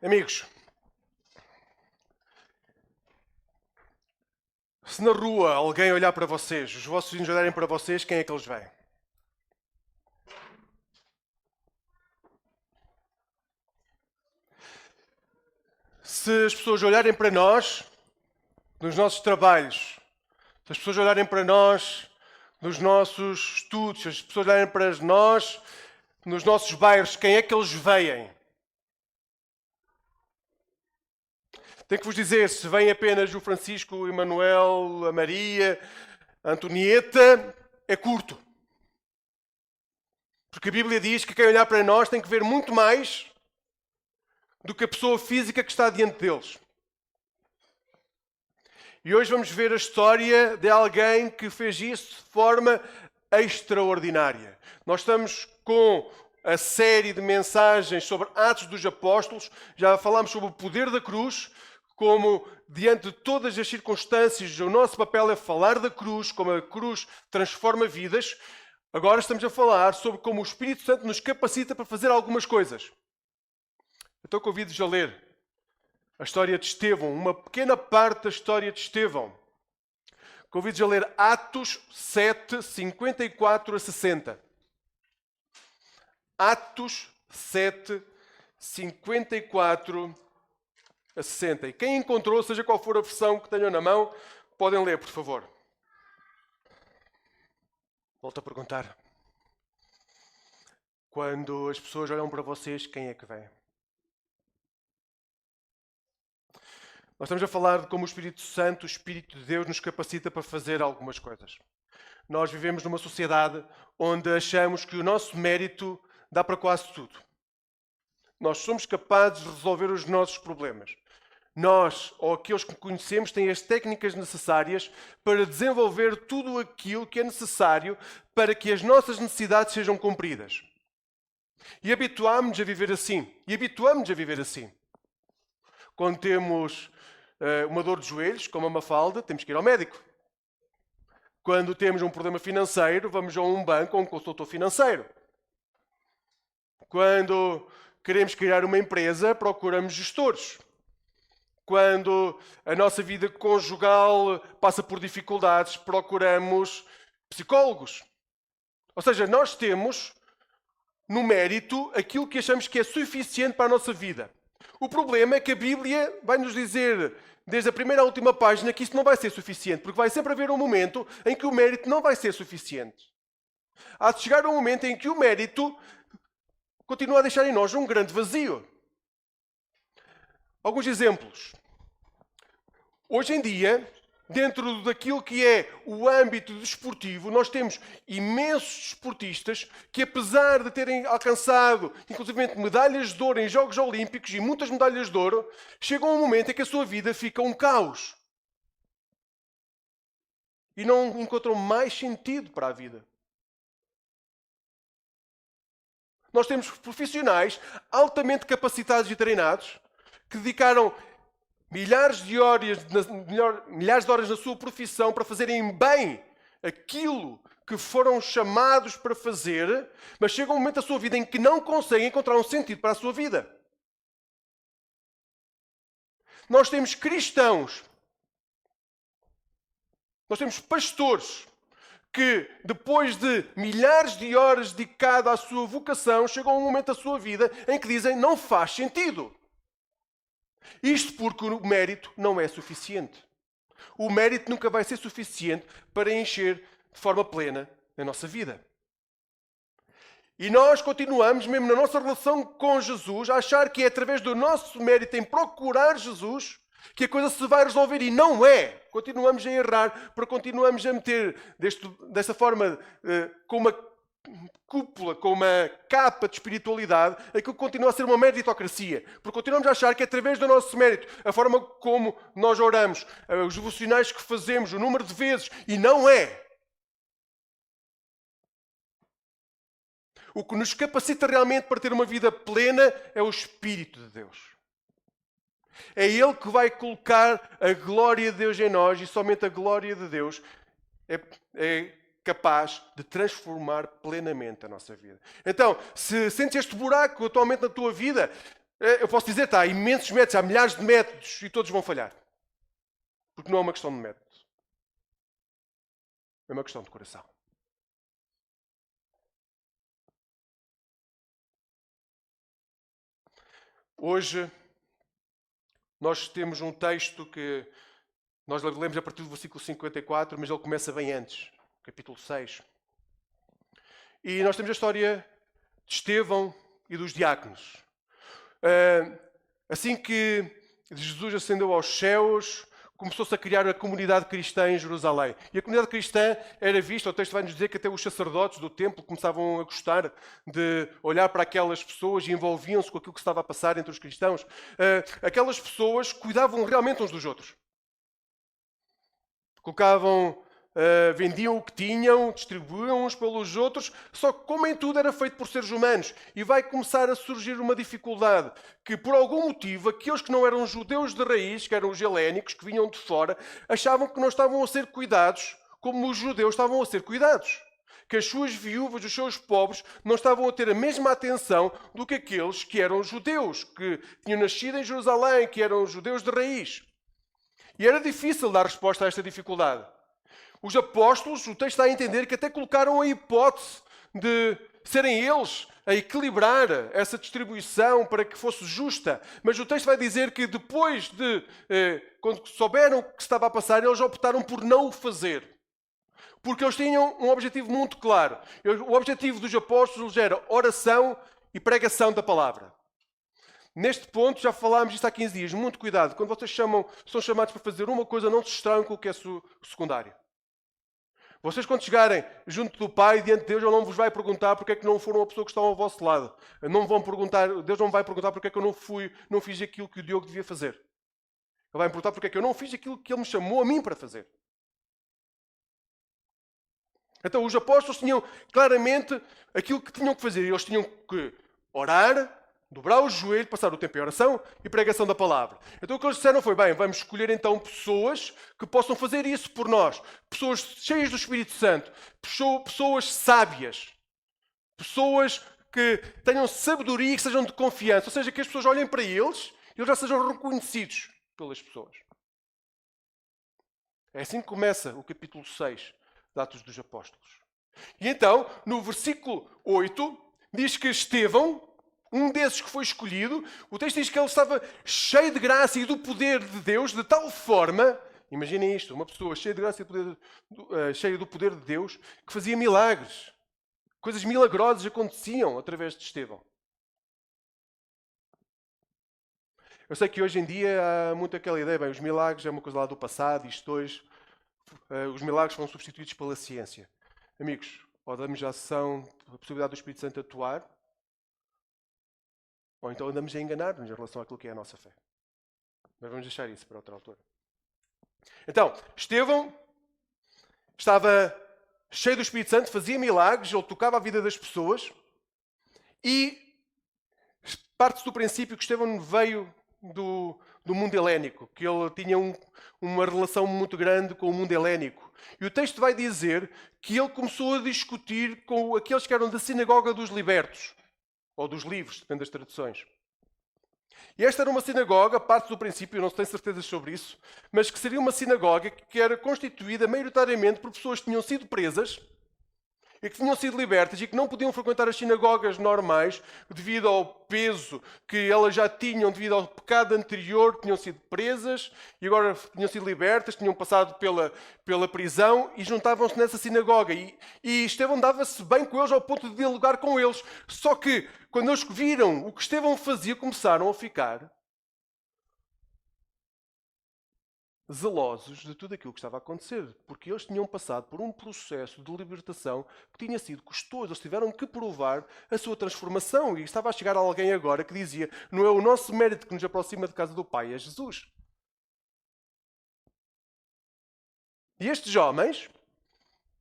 Amigos, se na rua alguém olhar para vocês, os vossos vizinhos olharem para vocês, quem é que eles veem? Se as pessoas olharem para nós, nos nossos trabalhos, se as pessoas olharem para nós, nos nossos estudos, se as pessoas olharem para nós, nos nossos bairros, quem é que eles veem? Tenho que vos dizer, se vem apenas o Francisco, o Emanuel, a Maria, a Antonieta, é curto. Porque a Bíblia diz que quem olhar para nós tem que ver muito mais do que a pessoa física que está diante deles. E hoje vamos ver a história de alguém que fez isso de forma extraordinária. Nós estamos com a série de mensagens sobre Atos dos Apóstolos. Já falámos sobre o poder da cruz, como diante de todas as circunstâncias o nosso papel é falar da cruz, como a cruz transforma vidas. Agora estamos a falar sobre como o Espírito Santo nos capacita para fazer algumas coisas. Então convido-vos a ler a história de Estevão, uma pequena parte da história de Estevão. Convido-vos a ler Atos 7, 54 a 60. Atos 7, 54 a 60. E quem encontrou, seja qual for a versão que tenham na mão, podem ler, por favor. Volto a perguntar. Quando as pessoas olham para vocês, quem é que vem? Nós estamos a falar de como o Espírito Santo, o Espírito de Deus, nos capacita para fazer algumas coisas. Nós vivemos numa sociedade onde achamos que o nosso mérito dá para quase tudo. Nós somos capazes de resolver os nossos problemas. Nós, ou aqueles que conhecemos, têm as técnicas necessárias para desenvolver tudo aquilo que é necessário para que as nossas necessidades sejam cumpridas. E habituámos-nos a viver assim. Quando temos uma dor de joelhos, como a Mafalda, temos que ir ao médico. Quando temos um problema financeiro, vamos a um banco ou um consultor financeiro. Quando queremos criar uma empresa, procuramos gestores. Quando a nossa vida conjugal passa por dificuldades, procuramos psicólogos. Ou seja, nós temos no mérito aquilo que achamos que é suficiente para a nossa vida. O problema é que a Bíblia vai nos dizer, desde a primeira à última página, que isso não vai ser suficiente, porque vai sempre haver um momento em que o mérito não vai ser suficiente. Há de chegar um momento em que o mérito continua a deixar em nós um grande vazio. Alguns exemplos. Hoje em dia, dentro daquilo que é o âmbito desportivo, nós temos imensos desportistas que, apesar de terem alcançado, inclusive, medalhas de ouro em Jogos Olímpicos e muitas medalhas de ouro, chegam a um momento em que a sua vida fica um caos. E não encontram mais sentido para a vida. Nós temos profissionais altamente capacitados e treinados que dedicaram milhares de horas na sua profissão para fazerem bem aquilo que foram chamados para fazer, mas chega um momento da sua vida em que não conseguem encontrar um sentido para a sua vida. Nós temos cristãos, nós temos pastores que, depois de milhares de horas dedicadas à sua vocação, chegam a um momento da sua vida em que dizem não faz sentido. Isto porque o mérito não é suficiente. O mérito nunca vai ser suficiente para encher de forma plena a nossa vida. E nós continuamos, mesmo na nossa relação com Jesus, a achar que é através do nosso mérito em procurar Jesus que a coisa se vai resolver. E não é. Continuamos a errar, porque continuamos a meter desta forma, com uma cúpula, com uma capa de espiritualidade, aquilo continua a ser uma meritocracia. Porque continuamos a achar que através do nosso mérito, a forma como nós oramos, os devocionais que fazemos, o número de vezes, e não é. O que nos capacita realmente para ter uma vida plena é o Espírito de Deus. É Ele que vai colocar a glória de Deus em nós, e somente a glória de Deus é capaz de transformar plenamente a nossa vida. Então, se sentes este buraco atualmente na tua vida, Eu posso dizer, há imensos métodos, há milhares de métodos e todos vão falhar. Porque não é uma questão de método. É uma questão de coração. Hoje, nós temos um texto que nós lemos a partir do versículo 54, mas ele começa bem antes, capítulo 6. E nós temos a história de Estevão e dos diáconos. Assim que Jesus ascendeu aos céus, começou-se a criar a comunidade cristã em Jerusalém. E a comunidade cristã era vista, o texto vai nos dizer que até os sacerdotes do templo começavam a gostar de olhar para aquelas pessoas e envolviam-se com aquilo que estava a passar entre os cristãos. Aquelas pessoas cuidavam realmente uns dos outros. Vendiam o que tinham, distribuíam uns pelos outros, só que como em tudo era feito por seres humanos. E vai começar a surgir uma dificuldade, que por algum motivo, aqueles que não eram judeus de raiz, que eram os helénicos, que vinham de fora, achavam que não estavam a ser cuidados como os judeus estavam a ser cuidados. Que as suas viúvas, os seus pobres, não estavam a ter a mesma atenção do que aqueles que eram judeus, que tinham nascido em Jerusalém, que eram judeus de raiz. E era difícil dar resposta a esta dificuldade. Os apóstolos, o texto está a entender que até colocaram a hipótese de serem eles a equilibrar essa distribuição para que fosse justa. Mas o texto vai dizer que depois quando souberam o que estava a passar, eles optaram por não o fazer. Porque eles tinham um objetivo muito claro. O objetivo dos apóstolos era oração e pregação da palavra. Neste ponto, já falámos isto há 15 dias. Muito cuidado. Quando vocês são chamados para fazer uma coisa, não se distraiam com o que é secundário. Vocês, quando chegarem junto do Pai, diante de Deus, Ele não vos vai perguntar porque é que não foram a pessoa que está ao vosso lado. Deus não vai perguntar porque é que eu não fiz aquilo que o Diogo devia fazer. Ele vai me perguntar porque é que eu não fiz aquilo que Ele me chamou a mim para fazer. Então, os apóstolos tinham claramente aquilo que tinham que fazer. Eles tinham que orar, dobrar o joelho, passar o tempo em oração e pregação da palavra. Então o que eles disseram foi, bem, vamos escolher então pessoas que possam fazer isso por nós. Pessoas cheias do Espírito Santo. Pessoas sábias. Pessoas que tenham sabedoria e que sejam de confiança. Ou seja, que as pessoas olhem para eles e eles já sejam reconhecidos pelas pessoas. É assim que começa o capítulo 6 de Atos dos Apóstolos. E então, no versículo 8, diz que Estevão, um desses que foi escolhido, o texto diz que ele estava cheio de graça e do poder de Deus, de tal forma, imaginem isto, uma pessoa cheia de graça e cheia do poder de Deus, que fazia milagres. Coisas milagrosas aconteciam através de Estevão. Eu sei que hoje em dia há muito aquela ideia, bem, os milagres é uma coisa lá do passado, isto hoje, os milagres foram substituídos pela ciência. Amigos, ou damos a ação, a possibilidade do Espírito Santo atuar, ou então andamos a enganar-nos em relação àquilo que é a nossa fé. Mas vamos deixar isso para outra altura. Então, Estevão estava cheio do Espírito Santo, fazia milagres, ele tocava a vida das pessoas e parte-se do princípio que Estevão veio do mundo helénico, que ele tinha uma relação muito grande com o mundo helénico. E o texto vai dizer que ele começou a discutir com aqueles que eram da sinagoga dos libertos, ou dos livres, depende das traduções. E esta era uma sinagoga, parte do princípio, eu não tenho certeza sobre isso, mas que seria uma sinagoga que era constituída maioritariamente por pessoas que tinham sido presas e que tinham sido libertas e que não podiam frequentar as sinagogas normais devido ao peso que elas já tinham, devido ao pecado anterior, tinham sido presas e agora tinham sido libertas, tinham passado pela prisão e juntavam-se nessa sinagoga. E Estevão dava-se bem com eles ao ponto de dialogar com eles. Só que, quando eles viram o que Estevão fazia, começaram a ficar zelosos de tudo aquilo que estava a acontecer, porque eles tinham passado por um processo de libertação que tinha sido custoso. Eles tiveram que provar a sua transformação e estava a chegar alguém agora que dizia, não é o nosso mérito que nos aproxima de casa do Pai, é Jesus. E estes homens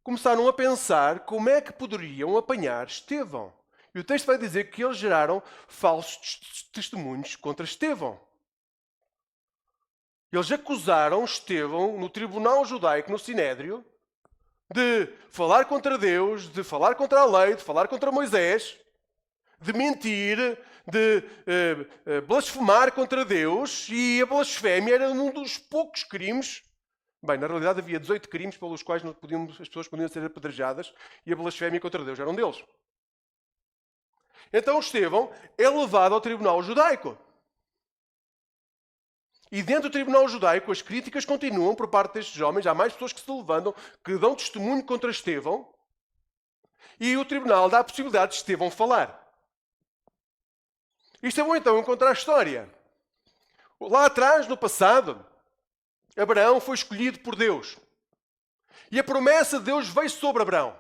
começaram a pensar como é que poderiam apanhar Estevão. E o texto vai dizer que eles geraram falsos testemunhos contra Estevão. Eles acusaram Estevão no tribunal judaico, no Sinédrio, de falar contra Deus, de falar contra a lei, de falar contra Moisés, de mentir, de blasfemar contra Deus, e a blasfémia era um dos poucos crimes. Bem, na realidade havia 18 crimes pelos quais as pessoas podiam ser apedrejadas, e a blasfémia contra Deus era um deles. Então Estevão é levado ao tribunal judaico. E dentro do tribunal judaico as críticas continuam por parte destes homens. Há mais pessoas que se levantam, que dão testemunho contra Estevão. E o tribunal dá a possibilidade de Estevão falar. E Estevão então encontra a história. Lá atrás, no passado, Abraão foi escolhido por Deus. E a promessa de Deus veio sobre Abraão.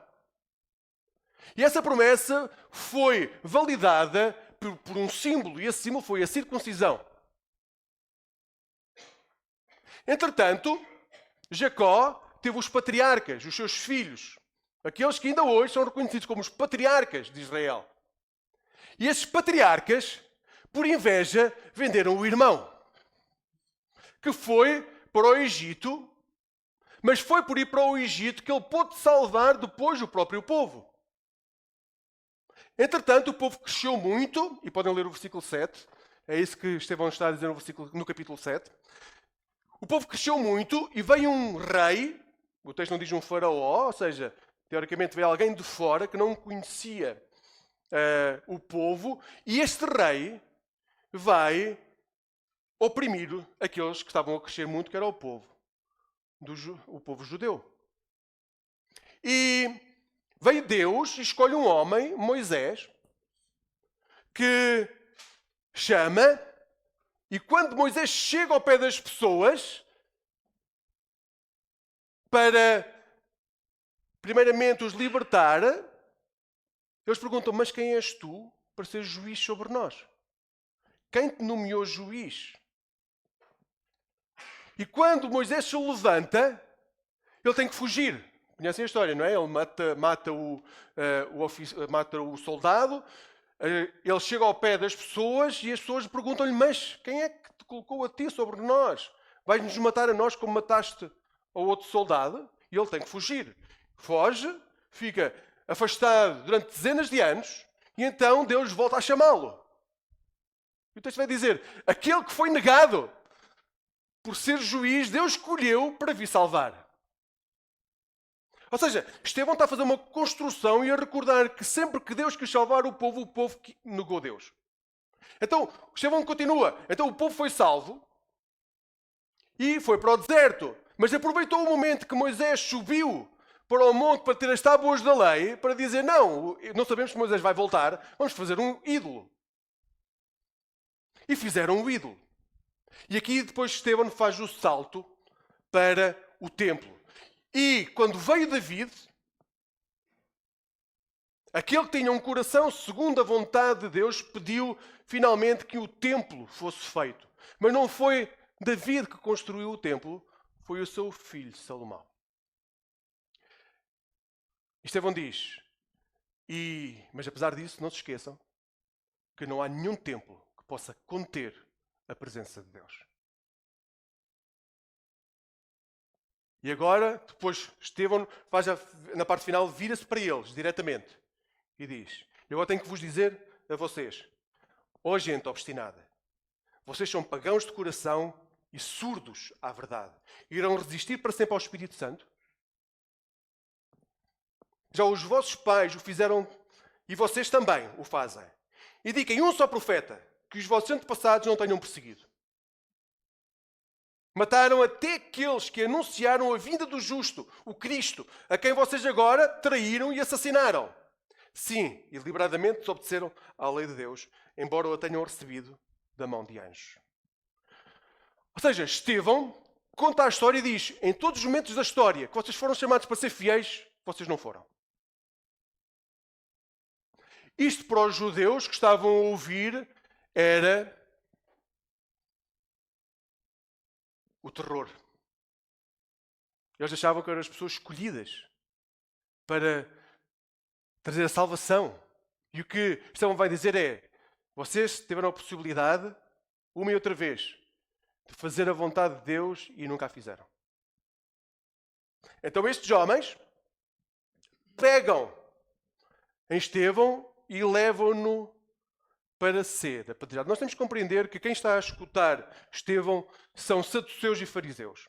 E essa promessa foi validada por um símbolo. E esse símbolo foi a circuncisão. Entretanto, Jacó teve os patriarcas, os seus filhos. Aqueles que ainda hoje são reconhecidos como os patriarcas de Israel. E esses patriarcas, por inveja, venderam o irmão. Que foi para o Egito, mas foi por ir para o Egito que ele pôde salvar depois o próprio povo. Entretanto, o povo cresceu muito, e podem ler o versículo 7, é isso que Estevão está a dizer no capítulo 7. O povo cresceu muito e veio um rei, o texto não diz um faraó, ou seja, teoricamente veio alguém de fora que não conhecia o povo, e este rei vai oprimir aqueles que estavam a crescer muito, que era o povo judeu. E veio Deus e escolhe um homem, Moisés, que chama, e quando Moisés chega ao pé das pessoas para, primeiramente, os libertar, eles perguntam, mas quem és tu para ser juiz sobre nós? Quem te nomeou juiz? E quando Moisés se levanta, ele tem que fugir. Conhecem a história, não é? Ele mata o soldado, ele chega ao pé das pessoas e as pessoas perguntam-lhe, mas quem é que te colocou a ti sobre nós? Vais-nos matar a nós como mataste ao outro soldado? E ele tem que fugir. Foge, fica afastado durante dezenas de anos e então Deus volta a chamá-lo. E o texto vai dizer, aquele que foi negado por ser juiz, Deus escolheu para vir salvar. Ou seja, Estevão está a fazer uma construção e a recordar que sempre que Deus quis salvar o povo que negou Deus. Então, Estevão continua. Então o povo foi salvo e foi para o deserto. Mas aproveitou o momento que Moisés subiu para o monte para ter as tábuas da lei, para dizer, não sabemos que Moisés vai voltar, vamos fazer um ídolo. E fizeram um ídolo. E aqui depois Estevão faz o salto para o templo. E quando veio David, aquele que tinha um coração segundo a vontade de Deus, pediu finalmente que o templo fosse feito. Mas não foi David que construiu o templo, foi o seu filho Salomão. Estevão diz, mas apesar disso, não se esqueçam que não há nenhum templo que possa conter a presença de Deus. E agora, depois, Estevão na parte final, vira-se para eles diretamente e diz, eu agora tenho que vos dizer a vocês, ó gente obstinada, vocês são pagãos de coração e surdos à verdade. Irão resistir para sempre ao Espírito Santo? Já os vossos pais o fizeram e vocês também o fazem. Indiquem um só profeta que os vossos antepassados não tenham perseguido. Mataram até aqueles que anunciaram a vinda do justo, o Cristo, a quem vocês agora traíram e assassinaram. Sim, e deliberadamente desobedeceram à lei de Deus, embora a tenham recebido da mão de anjos. Ou seja, Estevão conta a história e diz, em todos os momentos da história, que vocês foram chamados para ser fiéis, vocês não foram. Isto para os judeus que estavam a ouvir era o terror. Eles achavam que eram as pessoas escolhidas para trazer a salvação. E o que Estevão vai dizer é, vocês tiveram a possibilidade, uma e outra vez, de fazer a vontade de Deus e nunca a fizeram. Então estes homens pegam em Estevão e levam-no para ser apedrejado. Nós temos que compreender que quem está a escutar Estevão são saduceus e fariseus.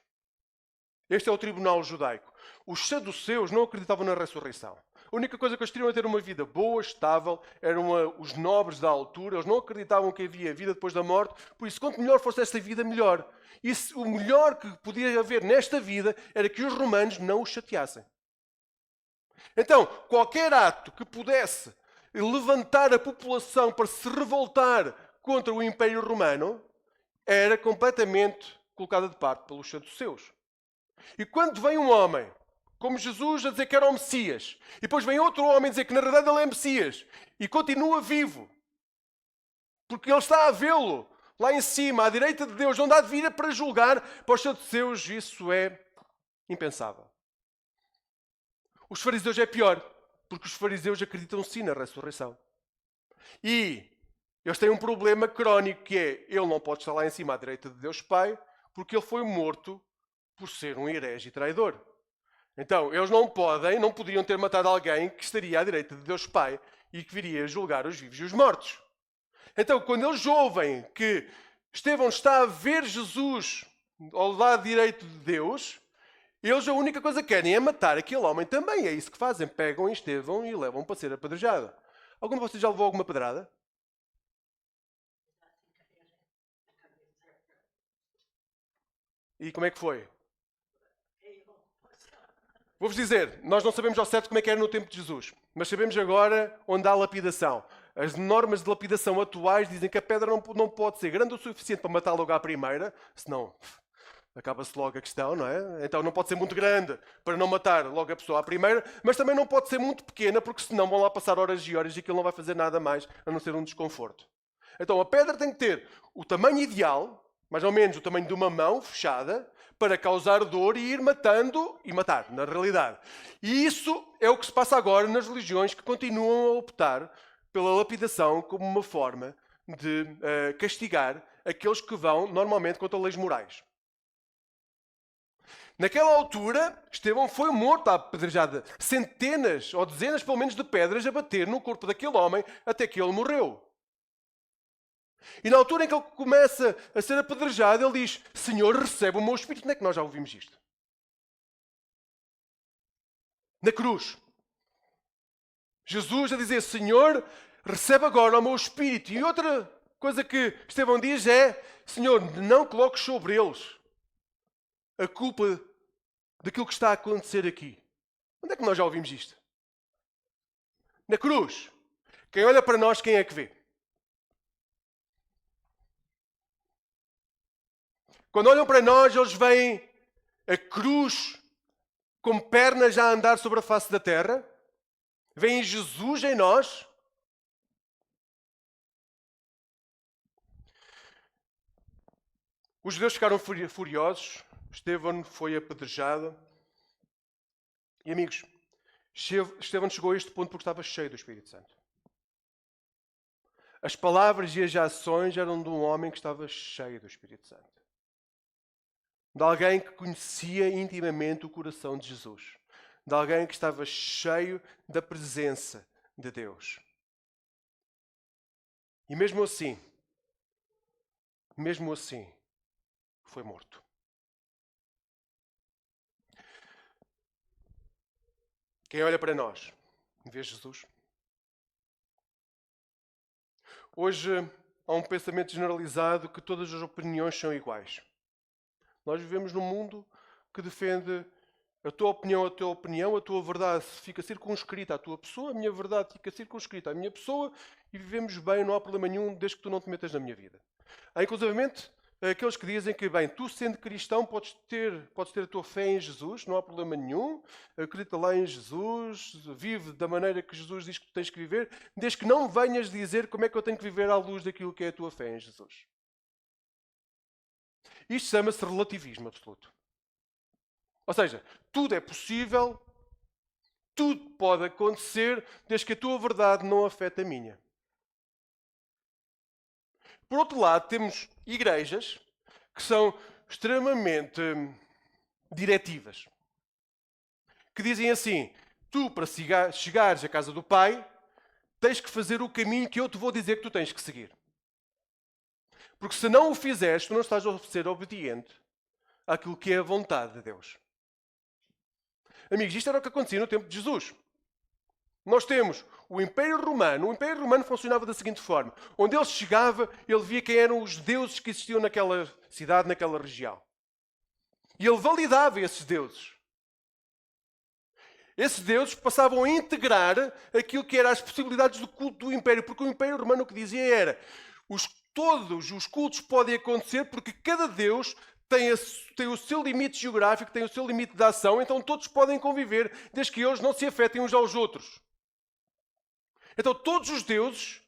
Este é o tribunal judaico. Os saduceus não acreditavam na ressurreição. A única coisa que eles queriam é ter uma vida boa, estável, eram os nobres da altura, eles não acreditavam que havia vida depois da morte, por isso, quanto melhor fosse esta vida, melhor. E o melhor que podia haver nesta vida era que os romanos não os chateassem. Então, qualquer ato que pudesse levantar a população para se revoltar contra o Império Romano era completamente colocada de parte pelos saduceus. E quando vem um homem, como Jesus, a dizer que era o Messias, e depois vem outro homem a dizer que na verdade ele é Messias, e continua vivo, porque ele está a vê-lo lá em cima, à direita de Deus, onde há de vir para julgar, para os saduceus isso é impensável. Os fariseus é pior, porque os fariseus acreditam sim na ressurreição. E eles têm um problema crónico, que é, ele não pode estar lá em cima à direita de Deus Pai, porque ele foi morto por ser um herege e traidor. Então, eles não poderiam ter matado alguém que estaria à direita de Deus Pai e que viria julgar os vivos e os mortos. Então, quando eles ouvem que Estevão está a ver Jesus ao lado direito de Deus, eles a única coisa que querem é matar aquele homem também. É isso que fazem. Pegam Estevão e levam para ser apedrejado. Algum de vocês já levou alguma pedrada? E como é que foi? Vou-vos dizer, nós não sabemos ao certo como é que era no tempo de Jesus, mas sabemos agora onde há lapidação. As normas de lapidação atuais dizem que a pedra não pode ser grande o suficiente para matar logo à primeira, senão acaba-se logo a questão, não é? Então não pode ser muito grande para não matar logo a pessoa à primeira, mas também não pode ser muito pequena, porque senão vão lá passar horas e horas e aquilo não vai fazer nada mais a não ser um desconforto. Então a pedra tem que ter o tamanho ideal, mais ou menos o tamanho de uma mão fechada, para causar dor e ir matando e matar, na realidade. E isso é o que se passa agora nas religiões que continuam a optar pela lapidação como uma forma de castigar aqueles que vão normalmente contra leis morais. Naquela altura, Estevão foi morto à apedrejada. Centenas ou dezenas, pelo menos, de pedras a bater no corpo daquele homem até que ele morreu. E na altura em que ele começa a ser apedrejado, ele diz: Senhor, recebe o meu espírito. Onde é que nós já ouvimos isto? Na cruz. Jesus a dizer: Senhor, recebe agora o meu espírito. E outra coisa que Estevão diz é: Senhor, não coloques sobre eles a culpa daquilo que está a acontecer aqui. Onde é que nós já ouvimos isto? Na cruz. Quem olha para nós, quem é que vê? Quando olham para nós, eles veem a cruz com pernas a andar sobre a face da terra. Veem Jesus em nós. Os judeus ficaram furiosos. Estevão foi apedrejado. E amigos, Estevão chegou a este ponto porque estava cheio do Espírito Santo. As palavras e as ações eram de um homem que estava cheio do Espírito Santo. De alguém que conhecia intimamente o coração de Jesus. De alguém que estava cheio da presença de Deus. E mesmo assim, foi morto. Quem olha para nós, vê Jesus? Hoje há um pensamento generalizado que todas as opiniões são iguais. Nós vivemos num mundo que defende a tua opinião, a tua verdade fica circunscrita à tua pessoa, a minha verdade fica circunscrita à minha pessoa e vivemos bem, não há problema nenhum desde que tu não te metas na minha vida. Há inclusivamente aqueles que dizem que, bem, tu sendo cristão podes ter a tua fé em Jesus, não há problema nenhum, acredita lá em Jesus, vive da maneira que Jesus diz que tu tens que viver, desde que não venhas dizer como é que eu tenho que viver à luz daquilo que é a tua fé em Jesus. Isto chama-se relativismo absoluto. Ou seja, tudo é possível, tudo pode acontecer, desde que a tua verdade não afeta a minha. Por outro lado, temos igrejas que são extremamente diretivas. Que dizem assim, tu para chegares à casa do Pai, tens que fazer o caminho que eu te vou dizer que tu tens que seguir. Porque se não o fizeres, tu não estás a ser obediente àquilo que é a vontade de Deus. Amigos, isto era o que acontecia no tempo de Jesus. Nós temos o Império Romano. O Império Romano funcionava da seguinte forma. Onde ele chegava, ele via quem eram os deuses que existiam naquela cidade, naquela região. E ele validava esses deuses. Esses deuses passavam a integrar aquilo que eram as possibilidades do culto do Império. Porque o Império Romano o que dizia era todos os cultos podem acontecer porque cada Deus tem o seu limite geográfico, tem o seu limite de ação, então todos podem conviver desde que eles não se afetem uns aos outros. Então todos os deuses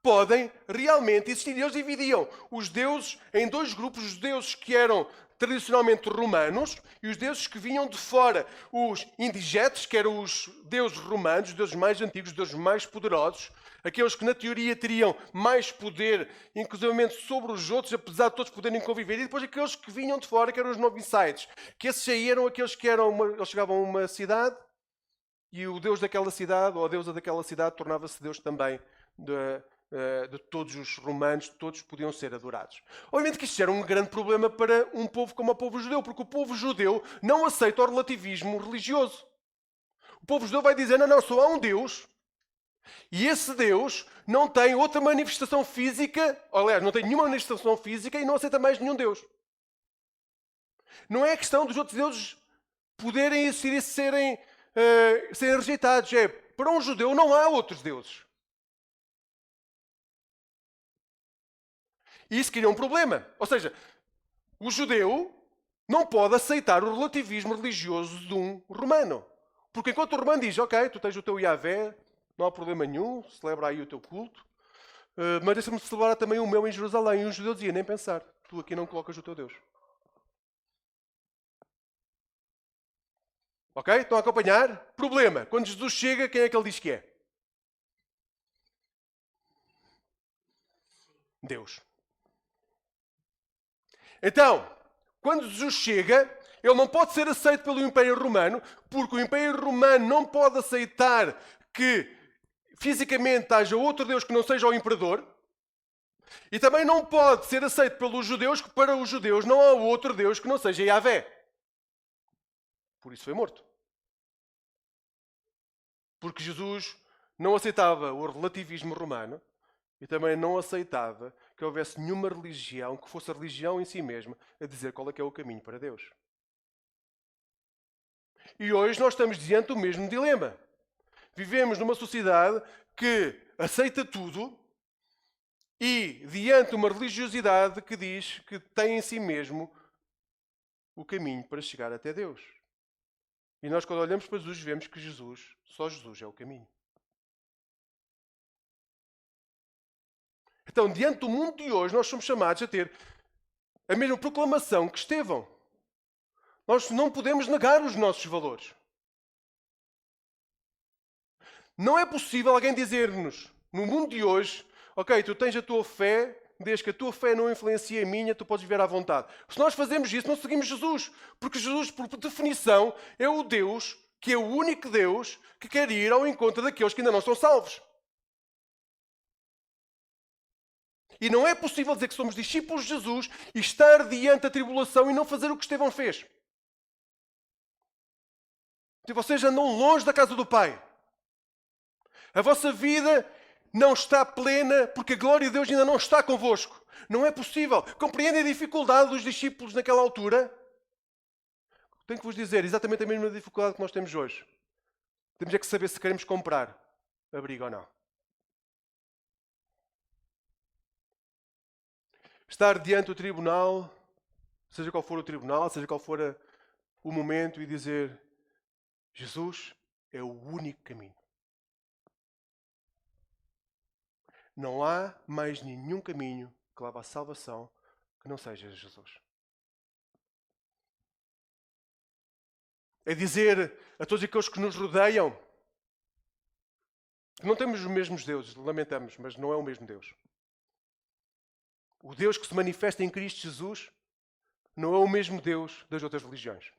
podem realmente existir. E eles dividiam os deuses em dois grupos, os deuses que eram tradicionalmente romanos e os deuses que vinham de fora. Os indigetes, que eram os deuses romanos, os deuses mais antigos, os deuses mais poderosos, aqueles que na teoria teriam mais poder, inclusivamente sobre os outros, apesar de todos poderem conviver. E depois aqueles que vinham de fora, que eram os novicides, que esses aí eram aqueles que eles chegavam a uma cidade e o Deus daquela cidade, ou a deusa daquela cidade, tornava-se Deus também de todos os romanos, todos podiam ser adorados. Obviamente que isto era um grande problema para um povo como o povo judeu, porque o povo judeu não aceita o relativismo religioso. O povo judeu vai dizer, não, só há um Deus, e esse Deus não tem outra manifestação física, ou, aliás, não tem nenhuma manifestação física e não aceita mais nenhum Deus. Não é a questão dos outros deuses poderem existir e serem rejeitados. É, para um judeu não há outros deuses. E isso cria um problema. Ou seja, o judeu não pode aceitar o relativismo religioso de um romano. Porque enquanto o romano diz, ok, tu tens o teu Yahvé, não há problema nenhum, celebra aí o teu culto, mas deixa-me celebrar também o meu em Jerusalém. E o judeu dizia, nem pensar, tu aqui não colocas o teu Deus. Ok? Estão a acompanhar? Problema. Quando Jesus chega, quem é que ele diz que é? Deus. Então, quando Jesus chega, ele não pode ser aceito pelo Império Romano, porque o Império Romano não pode aceitar que fisicamente haja outro Deus que não seja o Imperador, e também não pode ser aceito pelos judeus, que para os judeus não há outro Deus que não seja Yahvé. Por isso foi morto. Porque Jesus não aceitava o relativismo romano e também não aceitava que houvesse nenhuma religião que fosse a religião em si mesma a dizer qual é que é o caminho para Deus. E hoje nós estamos diante do mesmo dilema. Vivemos numa sociedade que aceita tudo e diante de uma religiosidade que diz que tem em si mesmo o caminho para chegar até Deus. E nós, quando olhamos para Jesus, vemos que só Jesus é o caminho. Então, diante do mundo de hoje, nós somos chamados a ter a mesma proclamação que Estevão. Nós não podemos negar os nossos valores. Não é possível alguém dizer-nos, no mundo de hoje, ok, tu tens a tua fé, desde que a tua fé não influencie a minha, tu podes viver à vontade. Se nós fazemos isso, não seguimos Jesus. Porque Jesus, por definição, é o Deus, que é o único Deus, que quer ir ao encontro daqueles que ainda não são salvos. E não é possível dizer que somos discípulos de Jesus e estar diante da tribulação e não fazer o que Estevão fez. Se vocês andam longe da casa do Pai, a vossa vida não está plena porque a glória de Deus ainda não está convosco. Não é possível. Compreendem a dificuldade dos discípulos naquela altura? Tenho que vos dizer exatamente a mesma dificuldade que nós temos hoje. Temos é que saber se queremos comprar abrigo ou não. Estar diante do tribunal, seja qual for o tribunal, seja qual for o momento, e dizer: Jesus é o único caminho. Não há mais nenhum caminho que leva à salvação que não seja Jesus. É dizer a todos aqueles que nos rodeiam que não temos os mesmos deuses, lamentamos, mas não é o mesmo Deus. O Deus que se manifesta em Cristo Jesus não é o mesmo Deus das outras religiões.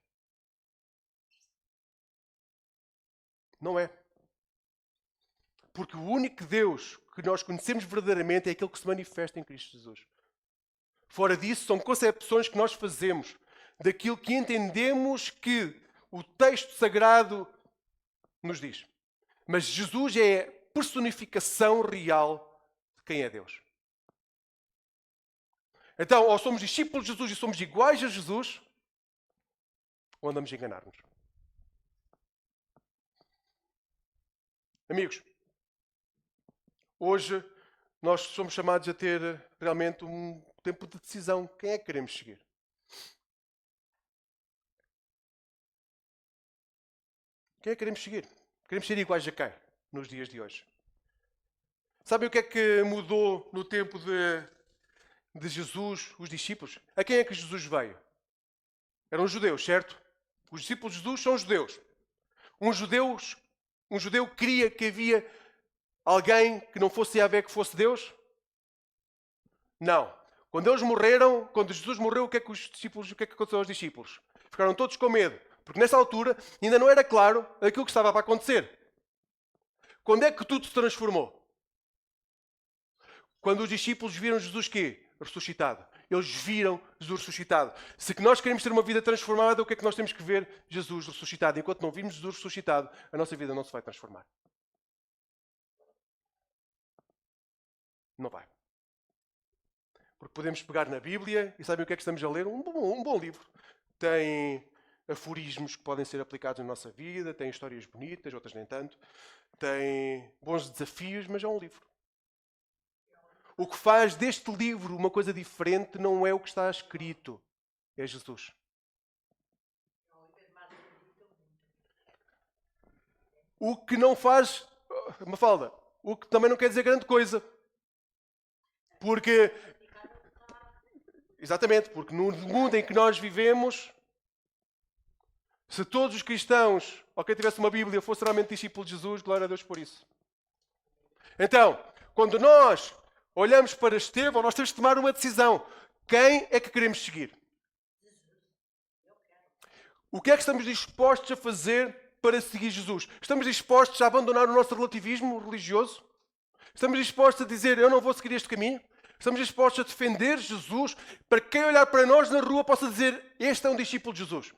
Não é. Porque o único Deus que nós conhecemos verdadeiramente é aquele que se manifesta em Cristo Jesus. Fora disso, são concepções que nós fazemos daquilo que entendemos que o texto sagrado nos diz. Mas Jesus é a personificação real de quem é Deus. Então, ou somos discípulos de Jesus e somos iguais a Jesus, ou andamos a enganar-nos. Amigos, hoje nós somos chamados a ter realmente um tempo de decisão. Quem é que queremos seguir? Quem é que queremos seguir? Queremos ser iguais a quem nos dias de hoje? Sabem o que é que mudou no tempo de Jesus, os discípulos? A quem é que Jesus veio? Eram judeus, certo? Os discípulos de Jesus são judeus. Um judeu queria que havia alguém que não fosse Yahvé, que fosse Deus? Não. Quando eles morreram, quando Jesus morreu, o que é que aconteceu aos discípulos? Ficaram todos com medo. Porque nessa altura ainda não era claro aquilo que estava para acontecer. Quando é que tudo se transformou? Quando os discípulos viram Jesus quê? Ressuscitado. Eles viram Jesus ressuscitado. Se nós queremos ter uma vida transformada, o que é que nós temos que ver? Jesus ressuscitado. Enquanto não vimos Jesus ressuscitado, a nossa vida não se vai transformar. Não vai. Porque podemos pegar na Bíblia e sabem o que é que estamos a ler? Um bom livro. Tem aforismos que podem ser aplicados na nossa vida, tem histórias bonitas, outras nem tanto. Tem bons desafios, mas é um livro. O que faz deste livro uma coisa diferente não é o que está escrito, é Jesus. O que não faz, Mafalda, o que também não quer dizer grande coisa. Porque, exatamente, porque no mundo em que nós vivemos, se todos os cristãos, ou quem tivesse uma Bíblia, fosse realmente discípulo de Jesus, glória a Deus por isso. Então, quando nós olhamos para Estevão, nós temos de tomar uma decisão. Quem é que queremos seguir? O que é que estamos dispostos a fazer para seguir Jesus? Estamos dispostos a abandonar o nosso relativismo religioso? Estamos dispostos a dizer, eu não vou seguir este caminho? Estamos dispostos a defender Jesus para que quem olhar para nós na rua possa dizer, este é um discípulo de Jesus?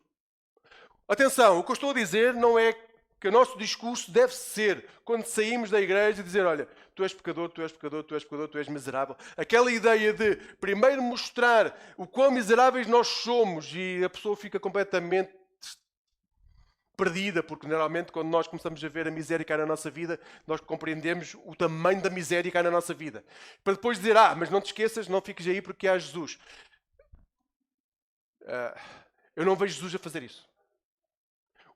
Atenção, o que eu estou a dizer não é que o nosso discurso deve ser, quando saímos da igreja, dizer, olha, tu és pecador, tu és pecador, tu és pecador, tu és miserável. Aquela ideia de primeiro mostrar o quão miseráveis nós somos e a pessoa fica completamente perdida, porque normalmente quando nós começamos a ver a miséria que há na nossa vida, nós compreendemos o tamanho da miséria que há na nossa vida. Para depois dizer, mas não te esqueças, não fiques aí porque há Jesus. Eu não vejo Jesus a fazer isso.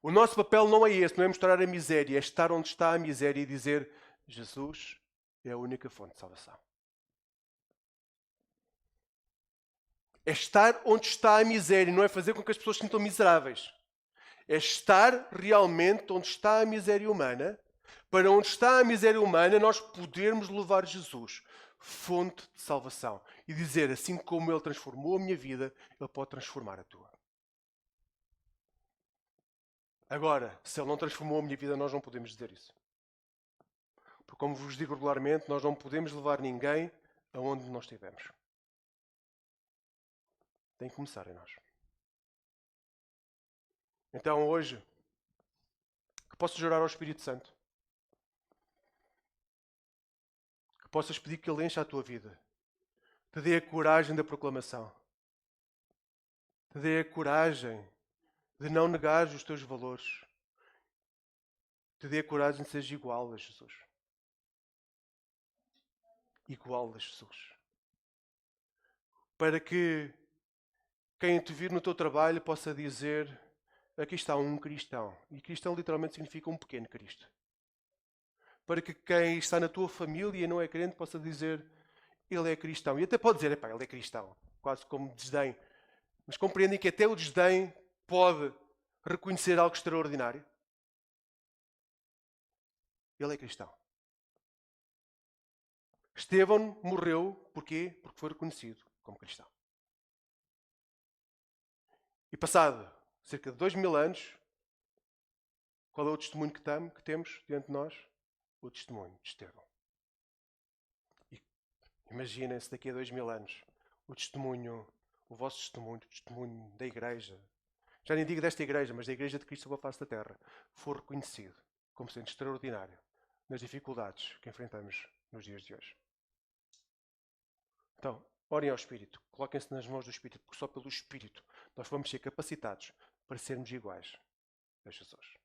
O nosso papel não é esse, não é mostrar a miséria, é estar onde está a miséria e dizer, Jesus é a única fonte de salvação. É estar onde está a miséria, não é fazer com que as pessoas se sintam miseráveis. É estar realmente onde está a miséria humana, para onde está a miséria humana nós podermos levar Jesus, fonte de salvação, e dizer, assim como Ele transformou a minha vida, Ele pode transformar a tua. Agora, se Ele não transformou a minha vida, nós não podemos dizer isso. Porque, como vos digo regularmente, nós não podemos levar ninguém aonde nós estivemos. Tem que começar em nós. Então, hoje, que possas orar ao Espírito Santo. Que possas pedir que Ele encha a tua vida. Te dê a coragem da proclamação. Te dê a coragem de não negares os teus valores. Te dê a coragem de seres igual a Jesus. Igual a Jesus. Para que quem te vir no teu trabalho possa dizer, aqui está um cristão. E cristão literalmente significa um pequeno Cristo. Para que quem está na tua família e não é crente possa dizer, ele é cristão. E até pode dizer, ele é cristão. Quase como desdém. Mas compreendem que até o desdém pode reconhecer algo extraordinário. Ele é cristão. Estevão morreu, porquê? Porque foi reconhecido como cristão. E passado cerca de 2000 anos, qual é o testemunho que temos diante de nós? o testemunho de Estevão. E imaginem-se daqui a 2000 anos o testemunho, o vosso testemunho, o testemunho da igreja, já nem digo desta igreja, mas da igreja de Cristo sobre a face da terra, for reconhecido como sendo extraordinário nas dificuldades que enfrentamos nos dias de hoje. Então, orem ao Espírito, coloquem-se nas mãos do Espírito, porque só pelo Espírito nós vamos ser capacitados para sermos iguais a Jesus.